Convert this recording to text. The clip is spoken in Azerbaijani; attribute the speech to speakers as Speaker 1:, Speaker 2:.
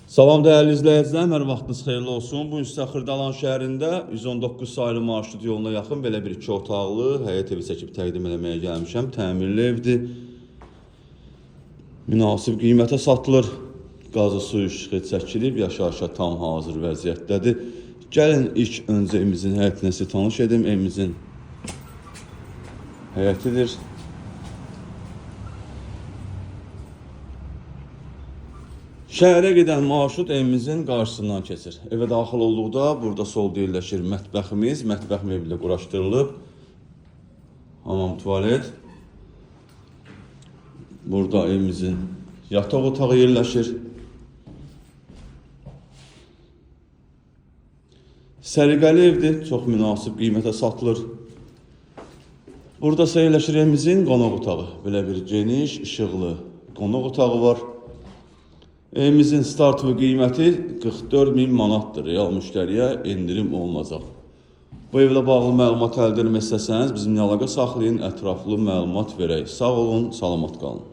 Speaker 1: Salam dəyərli izləyicilər, hər vaxtınız xeyirli olsun. Bu gün sizə Xırdalan şəhərində 119 sayılı marşrut yoluna yaxın belə bir 2 otaqlı həyət evi çəkib təqdim etməyə gəlmişəm. Təmirli evdir. Münasib qiymətə satılır. Qazı suyu işığı çəkilib, yaşayışa tam hazır vəziyyətdədir. Gəlin ilk öncə evimizin həyətinə sizə tanış edim. Evimizin həyətidir. Şəhərə gedən marşrut evimizin qarşısından keçir. Evə daxil olduqda burada solda yerləşir mətbəximiz. Mətbəx mebeli quraşdırılıb. Hamam, tualet. Burada evimizin yataq otağı yerləşir. Səliqəli evdir, çox münasib qiymətə satılır. Burada yerləşir evimizin qonaq otağı. Belə bir geniş, işıqlı qonaq otağı var. Evimizin start və qiyməti 44.000 manatdır. Real müştəriyə endirim olunacaq. Bu evlə bağlı məlumat əldə etmək istəsəniz bizimlə əlaqə saxlayın, ətraflı məlumat verək. Sağ olun, salamat qalın.